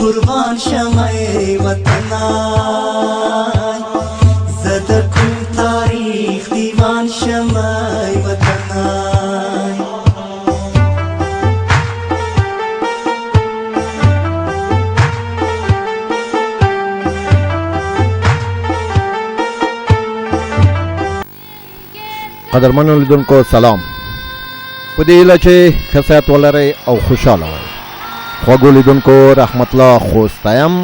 قربان شمع وطنا زد کوم تاریخ دیوان شمع وطنا قدرمنو لیدونکو سلام. په دې هیله چې ښه صحت ولرئ او خوشحاله وئ. خوږو لیدونکو رحمت الله خوستی یم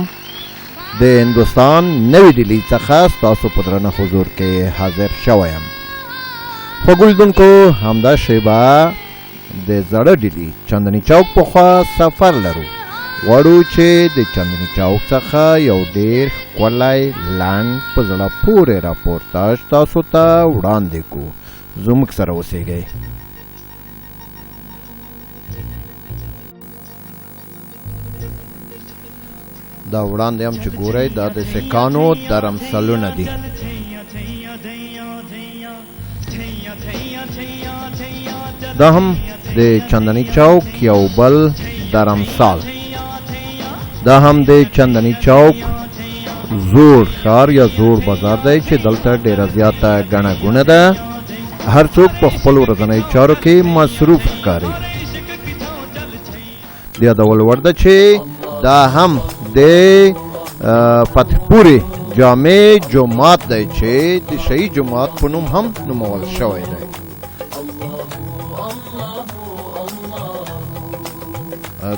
د هندوستان نوې ډیلي څخه ستاسو په درنه حضور کې حاضر شوی یم. خوږو لیدونکو همدا شیبه د زړه ډیلي چندني چوک په خوا سفر لرو. غواړو چې د چندني چوک څخه یو ډېر ښکلی لنډ په زړه پورې راپورتاژ تاسو ته وړاندې کړو. زموږ سره اوسیږئ. دا وړاندې هم چې ګورئ دا د سکانو درمسلونه دي. دا هم د چندني چوک یو بل درمسال. دا هم د چندني چوک زوړ ښار یا زوړ بازار دی چې دلته ډېره زیاته ګڼه ګوڼه ده. هر څوک په خپل ورځنیو چارو کې مصروف ښکاري. د یادول وړ ده چې دا هم د فتح پورې جامع جومات دی چې د شهید جومات په نوم هم نومول شوی دی.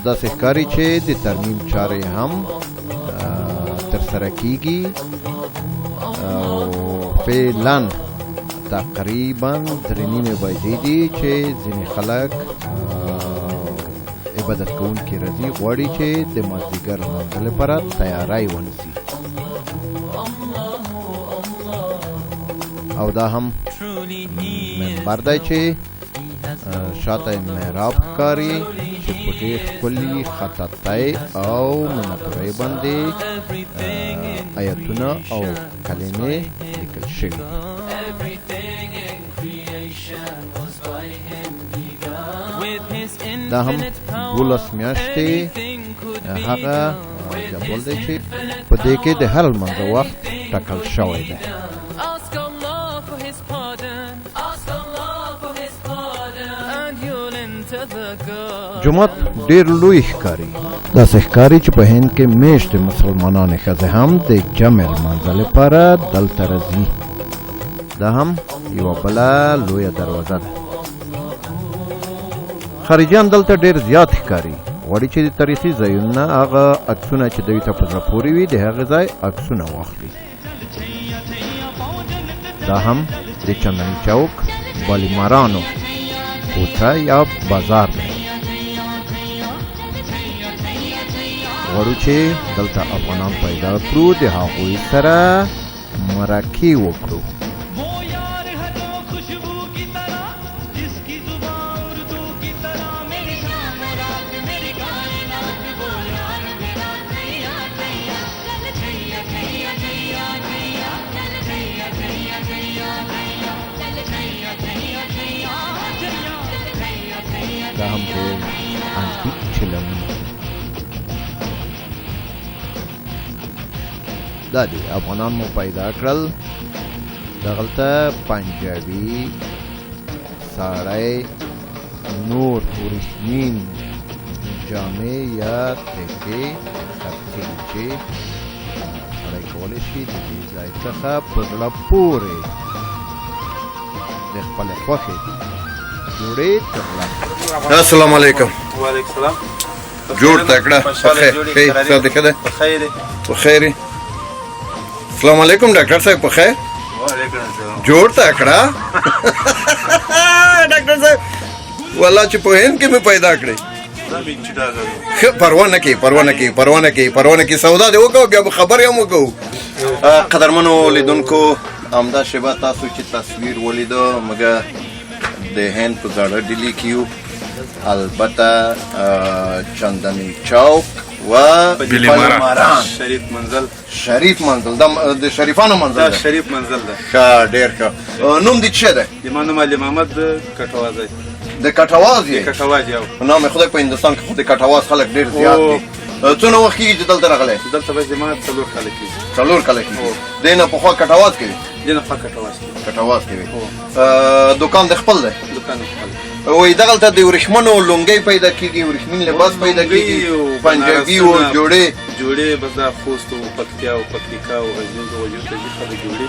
داسې ښکاري چې د ترمیم چارې هم ترسره کیږي او فعلاً تقریبا 3:30 بجې دي چې ځینې خلک عبادت کوونکي راځي غواړي چې د مازدیګر لمانځه لپاره تیاری ونیسي. او دا هم منبر دی چې شاته یې محراب ښکاري چې په ډېر ښکلي خطاطۍ او مناظرې باندې آیتونه او کلمې لیکل شوي. دا هم 12 میاشتې هغه جدول دی چې په دې کې د هر لمانځه وخت ټاکل شوی دی. جومات ډېر لوی ښکاري. داسې ښکاري چې په هند کې میشتې مسلمانانې ښځې هم د جمع لمانځه لپاره دلته راځي. دا هم یوه بله لویه دروازه ده. خارجیان دلته ډېر زیات ښکاري. غواړي چې د تاریخي ځایونو هغه عکسونه چې دوی ته په زړه پورې وي د هغه ځای عکسونه واخلي. دا هم د چندني چوک بالیمارانو کوڅه یا بازار دی. غواړو چې دلته افغانان پیدا کړو، د هغوی سره مرکې وکړو. دا هم ډېر انتیک چلم دا دی. افغانان مو پیدا کړل. دغلته پنجابي ساړی نور ورېښمین جامې یا تکې خرڅېږي چې سړی کولی شي د دې ځای څخه په زړه پورې د خپلې خوښې جوړې ترلاسه. السلام علیکم. وعلیکم السلام. جوړ تکړه ښه څه ده بخیر بخیر. السلام علیکم ډاکټر صاحب په خیر. وعلیکم السلام. جوړ تکړه ډاکټر صاحب والله چې په هند کې مې پیدا کړې. پروا نه کې سودا دې وکړو بیا به خبرې هم وکړو. قدرمنو لیدونکو همدا شیبه تاسو چې تصویر ولیدو مګر د هند په زړه ډیلي کې یو. البته چندني چوک و بالیماران شریف منزل د شریفانو منزل ده. شریف منزل ده. ښه ډېر ښه. نوم دې څه ده؟ زما نوم علي محمد کټواز دی. د کټواز یې؟ کټواز یو نام خدای په هندوستان کې خو د کټواز خلک ډېر زیات دي. څونه وخت کېږي چې دلته راغلی؟ دلته به زما 4 کاله کېږي. 4 کاله کېږي. دې نه پخوا کټواز کوي؟ دې نه پخوا کټواز کوي. دوکان د خپل دی؟ دوکان خپل. وایي دغلته د ورېښمنو لونګۍ پیدا کېږي، ورېښمین لباس پیدا کېږي، پنجابي و جوړې بس دا خوست و پکتیا و پکتیکا و غزنین و وجود ته ځي خلک جوړې.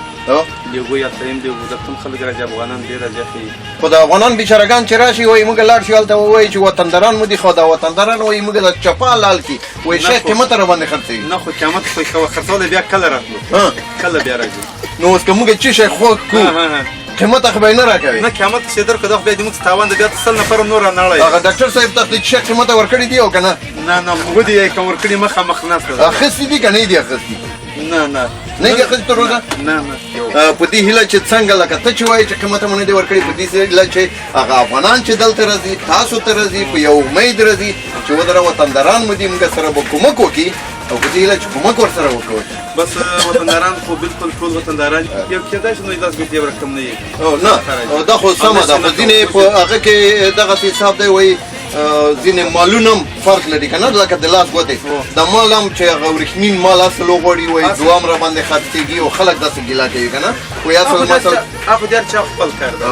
لیوګو یا تریم دی دلته هم خلک راځي، افغانان ډېر راځي. خو د افغانان بیچارهګان چې راشي وایي موږ لاړ شو هلته ووایي چې وطنداران مو دي، خو دا وطنداران وایي موږ د چپا لال کي وایي شی قیمته راباندې خرڅوي. نه خو قیمت خو خرڅولی بیا کله راتلو، کله بیا راځي. نو اوس که موږ څه شی خوږ کړو قیمت خو به یې نه راکوي؟ نه قیمت چې درکړو دا خو بیا د موږ تاوان دی، بیا 100 نفره نور رانړی. هغه ډاکټر صاحب تاسو ته چې قیمته ورکړي دي او که نه؟ نه ودې یې که ورکړي مخامخ ناسته ده. اخیستي دي که نه دي اخیستي؟ نه دي اخیستي تر اوسه؟ نه په دې هیله چې څنګه لکه ته چې وایې چې قیمته مو نه دي ورکړي، په دې هیله چې هغه افغانان چې دلته راځي تاسو ته راځي په یو امید راځي چې ودره وطنداران مو دي، موږ سره به کومک وکړي او په دې هیله چې کومک ورسره وکړو. بس وطنداران خو بالکل ټول وطنداران یو کېدای شي نو داسې ګټې رقم نه وي. نه دا خو سمه ده، خو ځینې په هغه کې دغسې حساب دی وایي ځینې مالونه هم فرق لري که نه، لکه د لاس ګوتې د مال هم چې هغه ورېښمین مال اصل وغواړي وایي دوام راباندې خرڅېږي او خلک داسې ګیله کوي که نه. وایي اصل مثلا هغه د هر چا خپل کار ده،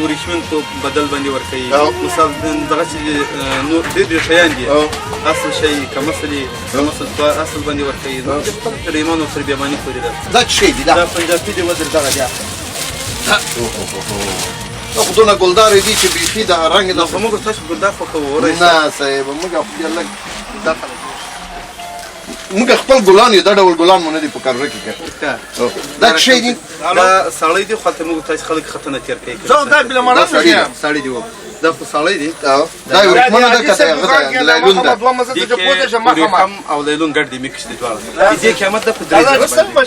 ورېښمین په بدل باندې ورکوي. مثال دغه چې نور ډېر شیان دي، اصل شی کم اصل اصل باندې ورکوي. خپل تر ایمان او تر بیاباني پورې ده. دا څه شی دي؟ دا پنجابي دی وزر دغه دی. دا خو دونه ګلدارې دي چې بیخي د رنګ د خو موږ تاسو ګلدار خوښوو. نه صاحب موږ خو لږ موږ خپل ګلان یو، دا ډول ګلان مو نه دي په کاروره کې کړي. دا څه شی دي؟ دا سړی دی خو هلته موږ تاسې خلک خطه نه تېر کوي. سړی دی دا خو سړی دی. دا ورېښمنه ده که هغه ده لیلون ده؟ ورېښم او لیلون ګډ دي، میکس دي دواړه. د دې قیمت ده په 3000. په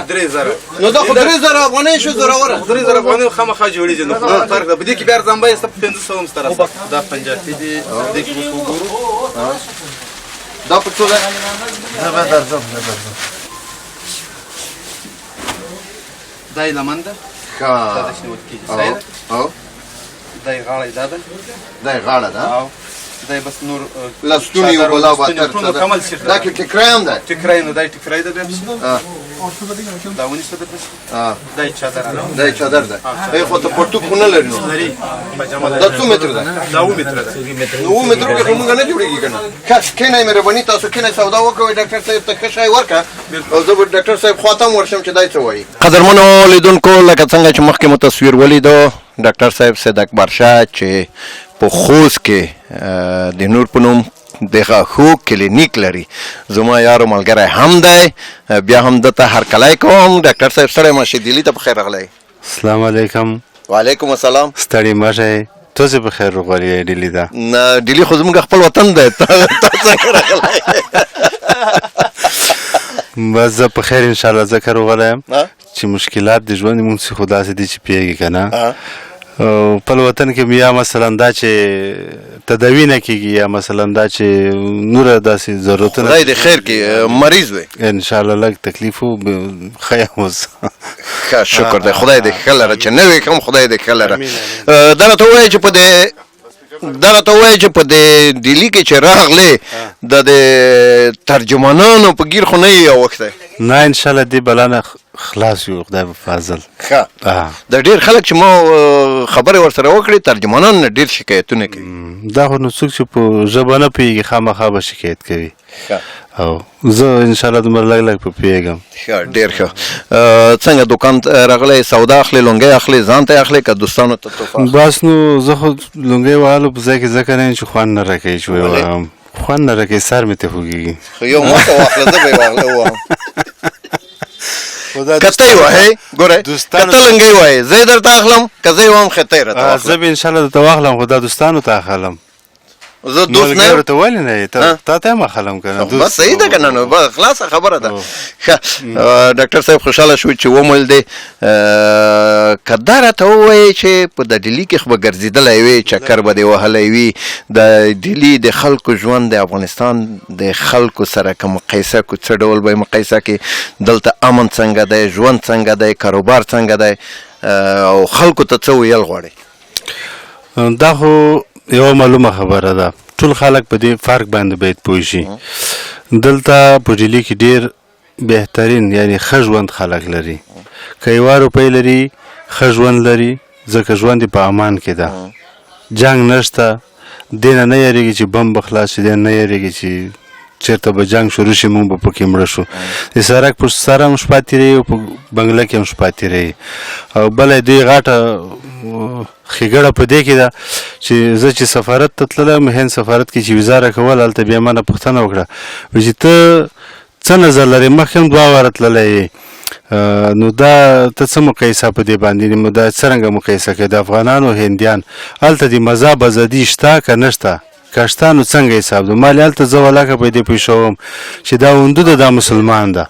3000؟ نو دا خو 3000 افغانۍ شو زوروره. 3000 افغانۍ خامخا جوړېږي، نو فرق ده. په دې کې بیا ارزان بیه سته په 500 هم سته. دا پنجابي دی، دې کې اوس وګورو دا په څو ده؟ دا به درځم. دا یې لمن ده، دا د شنه وت کېږي سایه ده. دا یې غاړه دا ده، دا یې غاړه ده، دا یې بس نور لستونې او ګلاب اتر څه ده؟ دا کې ټیکری هم ده؟ ټیکری نو دا یې ټیکری ده بیا پسې. دا ونیسه ده پسې. دا یې چادر ده. دا یې چادر ده. ای خو ته پرتوګ خو نه لري نو؟ لري. دا څو متره ده؟ دا 7 متره ده. نو 7 مترو کې خو موږ نه جوړېږي که نه؟ ښه کښېنئ مهرباني تاسو کښېنئ سودا وکړئ، ډاکټر صاحب ته ښه شی ورکړه او زه به ډاکټر صاحب خواته هم ورشم چې دی څه وایي. قدرمنو لیدونکو لکه څنګه چې مخکې مو تصویر ولیدو ډاکټر صاحب سید اکبر شاه چې په خوست کې د نور په نوم د غاښو کلینیک لري، زما یارو ملګری هم دی، بیا هم دته هرکلی کوم. ډاکټر صاحب ستړی مه شئ، ډیلي ته په خیر راغلی. السلام علیکم. وعلیکم السلام. ستړي مه شئ، تاسې په خیر راغلي یې ډیلي ته. نه ډیلي خو زموږ خپل وطن دی، تا څنګه راغلی؟ بس زه په خیر انشاءالله ځکه راغلی یم چې مشکلات د ژوند مونږ خو داسې دي چې پوهېږي که نه. په وطن کې یا مثلا دا چې تداوی نه کېږي یا مثلا دا چې نوره داسې ضرورتونه خدای دې خیر کړي مریض وي انشاءالله لږ تکلیف و ښه یم اوس. ښه شکر دی، خدای دې ښه لره چې نه وي کوم، خدای دې ښه لره. دا راته ووایه چې په دې ډیلي کې چې راغلې د ترجمانانو په ګیر خو نه یې اوښتی؟ نه انشاءالله دې بلا نه خلاص یو خدای په فضل. ښه د ډېر خلک چې ما خبرې ورسره وکړې ترجمانان نه ډېر شکایتونه کوي. دا خو نو څوک چې په ژبه نه پوهېږي خامخا به شکایت کوي. او زه انشاءالله دومره لږ لږ په پوهېږم. ښه ډېر ښه. څنګه دوکان راغلی سودا اخلي لونګۍ اخلي ځان ته اخلي که دوستانو ته تحفه؟ بس نو زه خو لونګۍ وهلو په ځای کې ځکه نه یم چې خوند نه راکوي چې ووایم خوند نه راکوي سر مې ته خوږېږي. خو یو ما ته واخله زه به یې وواهم. که ته یې وهې ګوره که ته لونګۍ وهې زه یې درته اخلم که زه یې وهم ښه ته یې راته واخله. زه به انشاءالله درته واخلم خو دا دوستانو ته اخلم. زه دوست نه یم. ته ولې نه یې تا ته هم اخلم که نه؟ بس صحیح ده که نه نو بس خلاصه خبره ده. ښه ډاکټر صاحب خوشحاله شو چې ومویل دی. که دا راته ووایې چې په د ډیلي کې خو به ګرځېدلی وې چکر به دې وهلی وي د ډیلي د خلکو ژوند د افغانستان د خلکو سره که مقایسه کړو څه ډول به یې مقایسه کړې؟ دلته امن څنګه دی، ژوند څنګه دی، کاروبار څنګه دی او خلکو ته څه ویل غواړې؟ دا خو یوه معلومه خبره ده ټول خلک په دې فرق باندې باید پوه شي. دلته په ډیلي کې ډېر بهترین یعنی ښه ژوند خلک لري. که 1 روپۍ لري ښه ژوند لري، ځکه ژوند یې په امان کې ده. جنګ نشته، دې نه نه یېرېږي چې بم به خلاص شي، دې نه نه یېرېږي چې چېرته به جنګ شروع شي موږ به پکې مړه شو. د سړک په سر هم شپه تېروي او په بنګله کې هم شپه تېروي. او بله دوی غټه ښېګړه په دې کې ده چې زه چې سفارت ته تللم، هند سفارت کې چې ویزا راکول، هلته بیا ما نه پوښتنه وکړه چې ته څه نظر لرې؟ مخکې هم 2 واره تللی یې، نو دا ته څه مقایسه په دې باندې نو دا څرنګه مقایسه کوي د افغانان او هندیان؟ هلته د مذهب ازادي شته که نشته؟ که شته نو څنګه حساب ده؟ ما هلته زه ولاکه په دې پوه شوم چې دا هندو ده دا مسلمان ده.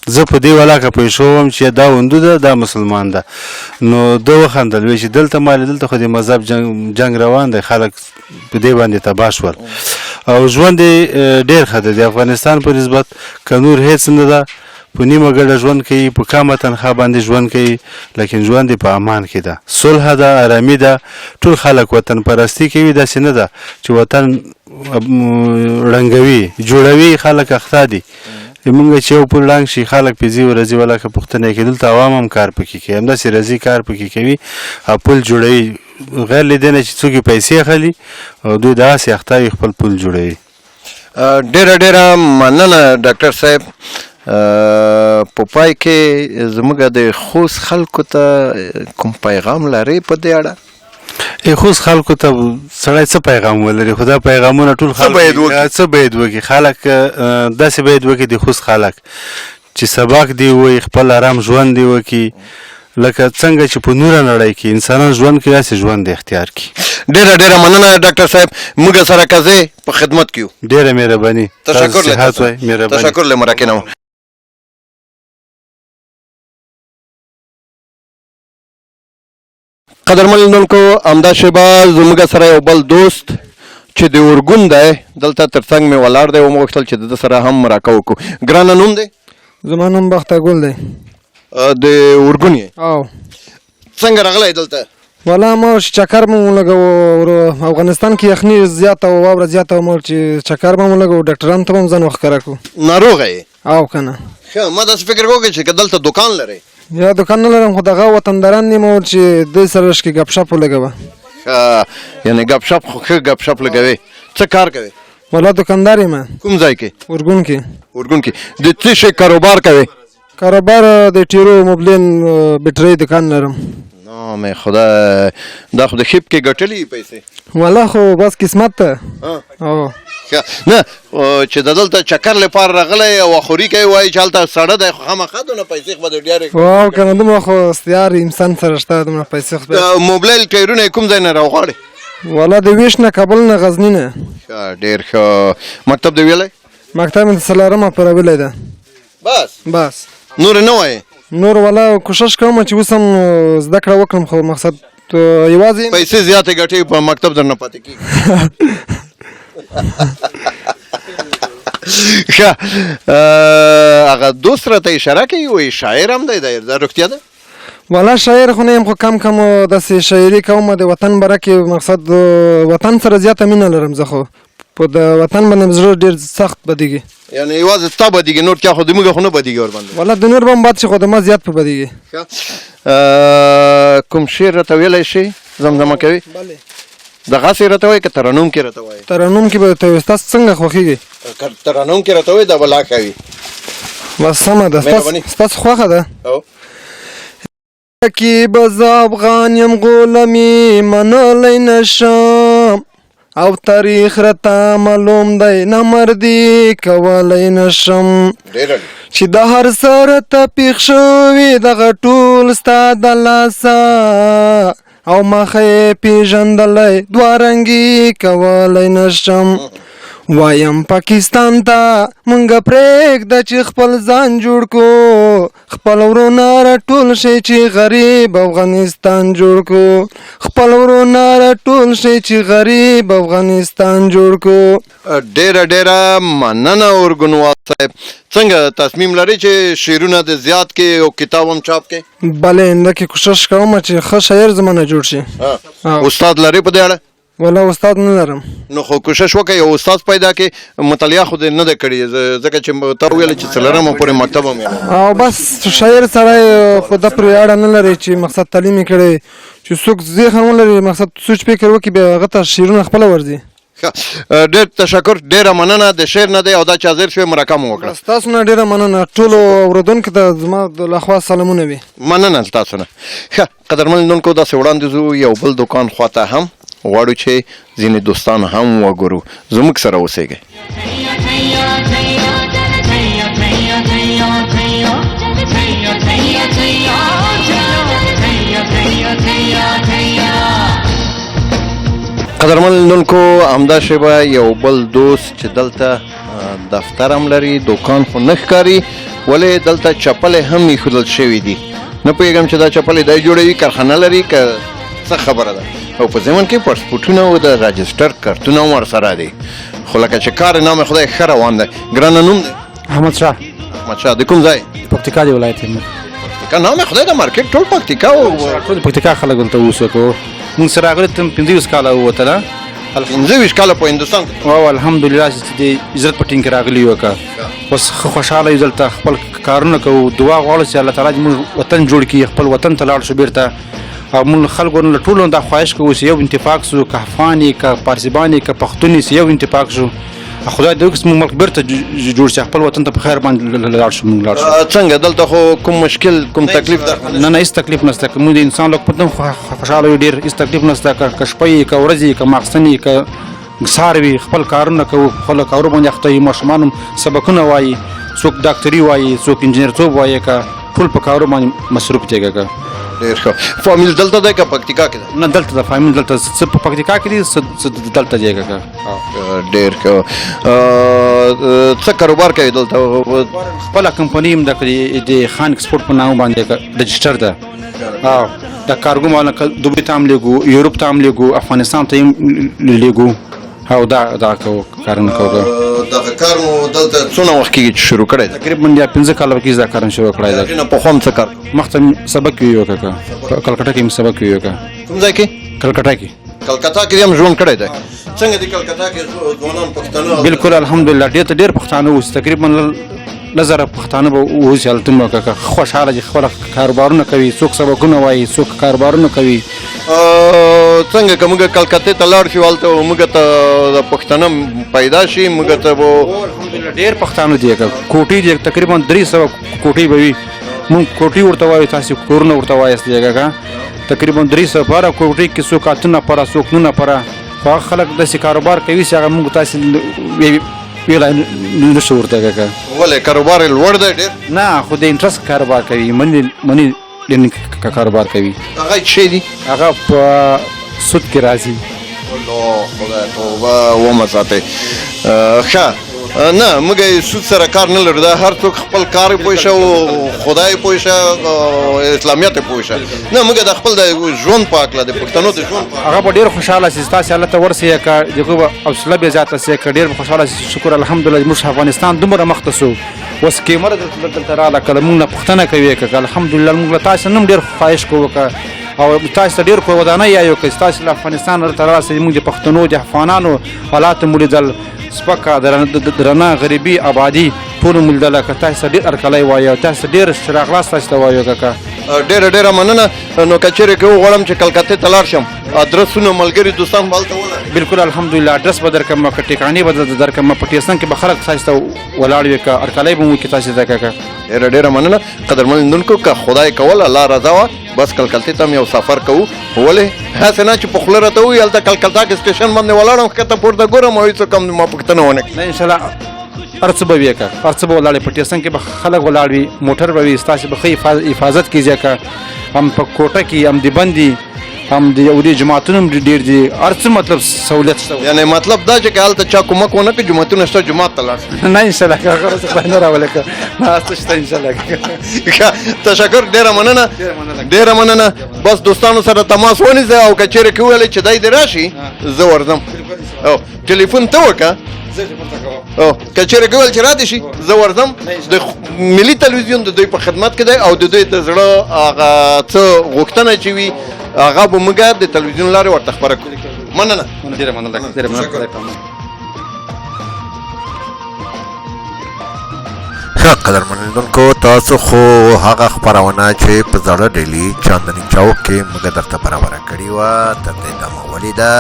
زه په دې ولاکه پوه شوم چې دا هندو ده دا مسلمان ده. نو ده وخندل، وایي چې دلته ما دلته خو د مذهب جنګ روان دی، خلک په دې باندې تباه شول او ژوند یې ډېر ښه دی د افغانستان په نسبت. که نور هېڅ نه ده، په نیمه ګډه ژوند کوي، په کمه تنخوا باندې ژوند کوي، لیکن ژوند یې په امان کې ده، صلح ده، ارامي ده. ټول خلک وطن پرستی کوي، داسې نه ده چې وطن ړنګوي جوړوي. خلک اخته دي. موږ چې یو پل ړنګ شي خلک پې ځي ورځي ولاکه پوښتنه یې کوي. دلته عوام هم کار پکې کوي، همداسې راځي کار پکې کوي او پل جوړوي، غیر له دې نه چې څوک یې پیسې اخلي او دوی داسې اخته وي خپل پل جوړوي. ډېره مننه ډاکټر صاحب. په پای کې زموږ د خوست خلکو ته کوم پیغام لري په دې اړه؟ خوست خلکو ته سړی څه پیغام ولري؟ خو دا پیغامونه ټول خلک څه باید وکړي؟ خلک داسې باید وکړي د خوست خلک چې سبق دی وایي، خپل ارام ژوند دی وکړي، لکه څنګه چې په نوره نړۍ کې انسانان ژوند کوي داسې ژوند اختیار کړي. ډېره مننه ډاکټر صاحب، موږ سره کزې په خدمت کې یو. ډېره مهرباني. تشکر له مراکنه. قدرمن لیدونکو، همدا شیبه زموږ سره یو بل دوست چې د اورګون دی دلته تر څنګ مې ولاړ دی، ومو غوښتل چې د ده سره هم مرکه وکړو. ګرانه نوم دی؟ زما نوم بختګل دی. د اورګون یې؟ او. څنګه راغلی دلته؟ والا ما چکر به مو لګو، افغانستان کې یخني زیاته او واوره زیاته وه، ما چې چکر به مو لګو، ډاکټرانو ته به هم ځان وښکاره کړو. ناروغه یې؟ او که نه. ښه، ما داسې فکر وکړ چې که دلته دکان لرئ؟ یا دکان نه لرم، خو دغه وطنداران دي مو چې دوی سره شکې ګپ شپ ولګوه. ښه، یعنې ګپ شپ خو ښه ګپ شپ لګوې. څه کار کوې؟ والا دکاندار یم. کوم ځای کې؟ اورګون کې. اورګون کې. د څه شي کاروبار کوې؟ کاروبار د ټیرو موبلین بیټرۍ دکان لرم. مې خدای، دا خو د خیب کې ګټلې پیسې؟ والا خو بس قسمت ته. او نه، چې د دلته چکر لپاره راغلی او خوري کوي، وایي چې هلته سړه دی، خو خامخا دونه پیسې خو به د ډېرې او که نه دومره خو اختیار انسان سره شته، دومره پیسې خو د موبایل ټایرونه یې کوم ځای نه راوغواړې؟ والا د ویش نه، کابل نه، غزني نه. ښه، ډېر ښه. مکتب دې ویلی؟ مکتب مې د څلورمه پوره ویلی ده. بس نور نه وایې؟ نور والا کوشش کوم چې اوس هم زده کړه وکړم، خو مقصد یوازې پیسې زیاتې ګټې په مکتب در نه پاتې کېږي. ښه، هغه دوست راته اشاره کوي، وایي شاعر هم دی، دا رښتیا ده؟ والا شاعر خو نه یم، خو کم داسې شاعري کوم د وطن باره کې، مقصد وطن سره زیاته مینه لرم زه، خو په د وطن باندې زړه ډېر سخت بدېږي. یعنې یوازې ستا بدېږي، نور چا خو د موږ خو نه بدېږي ورباندې؟ والا د نور به هم بد شي، خو د ما زیات په بدېږي. کوم شعر راته ویلی شي زمزمه کوي؟ دغسې راته وایي که ترنم کې راته وایي؟ ترنم کې به ته وایي. ستاسو څنګه خوښېږي؟ ترنم کې راته وایي دا به لا ښه وي. بس سمه ده، ستاسو خوښه ده. کې به زه افغان یم، غلامي منلی نشم، او تاریخ راته معلوم دی، نامردي کولی نشم، چې د هر سره ته پیښ شوي دغه ټول ستا د لاسه، او مخه یې پیژندلی دوه رنګي کولی نشم. وایم پاکستان ته مونږه پرېږده چې خپل ځان جوړ کو، خپل ورونه راټول شي چې غریب افغانستان جوړ کو، خپل ورونه راټول شي چې غریب افغانستان جوړ کو. ډېره مننه اورګنوال صاحب. څنګه تصمیم لري چې شعرونه د زیات کې او کتاب هم چاپ کې؟ بله، انده کې کوشش کوم چې ښه شاعر زما نه جوړ شي. استاد لري په دې اړه؟ ولا استاد نه لرم. نو خو کوشش وکړه یو استاد پیدا کړې. مطالعه خو دې نه ده کړې ځکه چې تا ویل چې څلورمه پورې مکتب هم یې او بس شاعر سړی خو د پرې اړه نه لري چې مقصد تعلیم یې کړی چې څوک ذهن ولري مقصد سوچ فکر وکړي بیا هغه ته شعرونه خپله ورځي. ډېر تشکر، ډېره مننه. د شعر نه دی او دا چې حاضر شوې مرکه مو وکړه. ستاسو نه ډېره مننه. ټولو اورېدونکو ته زما د لخوا سلامونه وي. مننه تاسو نه. ښه قدرمن لیدونکو داسې وړاندې ځو یو بل دوکان خواته هم غواړو چې ځینې دوستان هم وګورو. زموږ سره اوسېږئ. قدرمن لیدونکو همدا شیبه یو بل دوست چې دلته دفتر هم لري دوکان خو نه ښکاري ولې دلته چپلې هم ایښودل شوي دي. نه پوهېږم چې دا چپلې دی جوړوي کارخانه لري که څه خبره ده. او په ضمن کې پاسپورټونه او د راجسټر کارتونه هم ورسره دي. خو لکه چې کار نام خدای ښه روان دی. ګرانه نوم دی؟ احمدشاه. احمدشاه د کوم ځای؟ پکتیکا دی ولایت یې. پکتیکا نام خدای د مارکیټ ټول پکتیکا ټول پکتیکا خلک دلته اوسېږو. موږ سره راغلي 15 کاله ووتله. 15 کاله په هندوستان کې. او الحمدلله چې د عزت په ټینګ کې راغلي یو که اوس ښه خوشحاله یو دلته خپل کارونه کوو. دعا غواړو چې الله تعالی موږ وطن جوړ کړي خپل وطن ته لاړ شو بیرته. او موږ خلکو له ټولو دا خواهش کوو چې یو اتفاق شو که افغان یې که پارسیبان یې که پښتون یې یو اتفاق شو. خدای دې وکړي زموږ ملک بیرته جوړ شي خپل وطن ته په خیر باندې لاړ شو. موږ لاړ شو. څنګه دلته خو کوم مشکل کوم تکلیف ده؟ نه نه هېڅ تکلیف نشته. که موږ د انسان لږ پته خوشحاله یو ډېر هېڅ تکلیف نشته. که شپه یې که ورځ یې که ماخستن یې که سهار وي خپل کارونه کوو. خپل کارو باندې اخته یو. ماشومان هم سبقونه وایي څوک ډاکټري وایي څوک انجینرتوب وایي که ټول په کارو باندې مصروف دی. که ډېر ښه. فامیل دلته دی که پکتیکا کې ده؟ نه دلته ده فامیل دلته څه په پکتیکا کې دي څه دلته دی. که ډېر ښه. څه کاروبار کوي دلته؟ خپله کمپنۍ هم د خان ایکسپورټ په نامه باندې رجسټر ده. او د کارګو مال دوبۍ ته هم لیږو یوروپ ته هم لیږو افغانستان ته هم لیږو. او دا کوو کارونه کوو. دغه کار مو دلته څونه وخت کېږي چې شروع کړی دی؟ تقریبا 15 کاله کېږي دا کار شروع کړی دی. نه پخوا هم څه کار؟ مخته سبق ویو که کلکټه کې هم سبق ویو. که کوم ځای کې؟ کلکټه کې. کلکتا کې هم ژوند کړی دی. څنګه دی کلکتا کې ځوانان پښتانه؟ بالکل الحمدلله ډېر پښتانه اوس تقریبا لزره پښتانه به اوس هلته مو که خوشحاله چې خپل کاروبارونه کوي. څوک سبقونه وایي څوک کاروبارونه کوي. څنګه که موږ کلکتې ته لاړ شو هلته موږ ته د پښتانه پیدا شي موږ ته به ډېر پښتانه دي. که کوټې دي تقریبا 300 کوټې به وي. موږ کوټې ورته وایو تاسې کورونه ورته وایاست. که تقریبا 300 پاره کوټې کې څوک 8 نفره څوک 9 نفره. خو هغه خلک داسې کاروبار کوي چې هغه موږ تاسې ویلی نشو ورته. که ولې کاروبار یې لوړ دی ډېر؟ نه خو د انټرست کاروبار کوي. منی کاروبار کوي. هغه څه شی دي؟ هغه په سود کې راځي. خدای توبه ومه ساتئ. ښه نه موږ سود سره کار نه لرو. دا هر څوک خپل کار پوه شه او خدای پوه شه اسلامیت پوه شه. نه موږ د خپل د ژوند په هکله د پښتنو د ژوند هغه به ډېر خوشحاله شي. ستاسې حالت ته ورسې که دغه به حوصله بې زیاته شي که ډېر به خوشحاله شي. شکر الحمدلله زموږ افغانستان دومره مخته شو. اوس کیمره دلته راغله که له موږ نه پوښتنه کوي که الحمدلله موږ له تاسې نه هم ډېر خواهش کوو که او تاسې ته ډېر ودانۍ یایو که ستاسې له افغانستان دلته راسئ. موږ د پښتنو د افغانانو حالات مو لیدل سپکه درنه غریبي آبادي ټول مو لیدله. که تاسې ته ډېر هرکلی وایو تاسې ته ډېر ښه راغلاست تاسې ته وایو. که ډېره مننه. نو که چېرې که وغواړم چې کلکتې ته لاړ شم ادرسونه ملګري دوستان به هلته ولرئ؟ بالکل الحمدلله اډرس به درکړم که ټیکانې به درکړم. په ټیسن کې به خلک تاسې ته ولاړ وي که هرکلی به مو وکړي تاسې ته. که ډېره مننه قدرمن لیدونکو. که خدای کول الله رضا وه بس کلکتې ته هم یو سفر کوو. ولې هسې نه چې په خوله راته ووایي هلته کلکتا کې سټیشن باندې ولاړم ښکته پورته ګورم او هېڅوک هم ما پوښتنه ونه کړي. نه انشاءالله هر څه به وي. که هر څه به ولاړ په ټیسن کې به خلک ولاړ وي موټر به وي ستاسې به ښه حفاظت کېږي. که هم په کوټه کې هم د بندي هم د یو جماعتونه هم ډېر دي. هر څه مطلب سهولیت شته. یعنې مطلب دا چې که هلته چا کومک ونه کړي جوماتونه شته جومات ته لاړ شي. نه انشاءالله که هغه ورځ خدای نه راولي. که نه څه شته انشاءالله. تشکر ډېره مننه. بس دوستانو سره تماس ونیسئ او که چېرې که وویلئ چې دی دې راشي زه ورځم. او ټلیفون ته وکړه او که چېرې که وویل چې را دې شي زه ورځم. د ملي تلویزیون د دوی په خدمت کې دی او د دوی د زړه هغه څه غوښتنه چې وي هغه به موږ د تلویزیون لارې ورته خپره کړو. مننه. ډېره مننه، ډېره مننه. خدای پامان. ښه قدرمن لیدونکو، تاسو خو هغه خپرونه چې په زړه ډیلي چاندني چوک کې موږ درته برابره کړې وه تر دې دمه ولیده.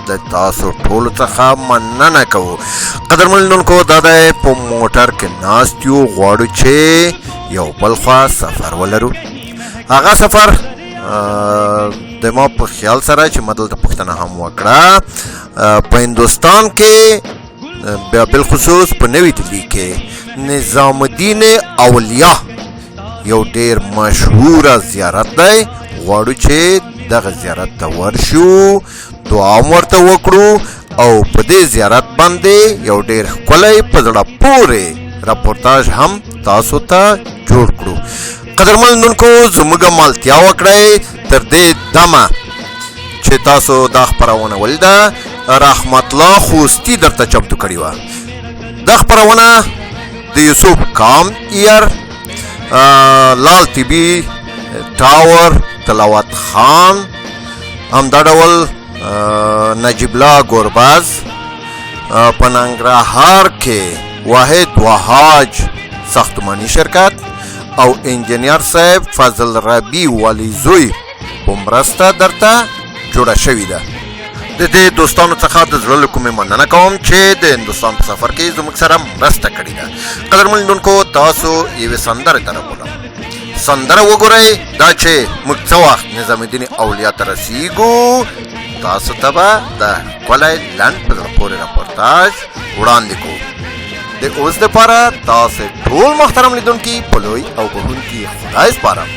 د تاسو ټولو څخه مننه کوو. قدرمن لیدونکو، دا دی په موټر کې ناست یو، غواړو چې یو بل خوا سفر ولرو. هغه سفر د ما په خیال سره چې ما دلته پوښتنه هم وکړه، په هندوستان کې بیا بالخصوص په نوی دلی کې نظام الدین اولیاء یو ډیر مشهوره زیارت دی. غواړو چې دغه زیارت ته ورشو، دعا ورته وکړو او په دې زیارت باندې یو ډیر ښکلی په زړه پورې راپورتاژ هم تاسو ته جوړ کړو. قدرمن لیدونکو، زموږ مالتیا وکړئ تر دې دمه چې تاسو دا خپرونه ولیده. رحمت الله خوستی درته چمتو کړې وه. دا خپرونه د یوسف کام ایر، لال ټي بي ټاور، تلاوت خان، همدا ډول نجیب الله ګورباز، په ننګرهار کې واحد وهاج ساختماني شرکت او انجینیر صاحب فضل ربی ولی زوی په مرسته درته جوړه شوې ده. د دې دوستانو څخه د زړه له کومې مننه کوم چې د هندوستان په سفر کې زموږ سره مرسته کړې ده. قدرمن لیدونکو، تاسو یوې سندرې ته راولم. سندره وګورئ، دا چې موږ څه وخت نظام الدین اولیاء ته رسیږو، تاسو ته به د ښکلی لنډ په زړه پورې راپورتاژ وړاندې کوو. د اوس دپاره تاسې ټول محترم لیدونکي په لوی او بښونکي خدای سپارم.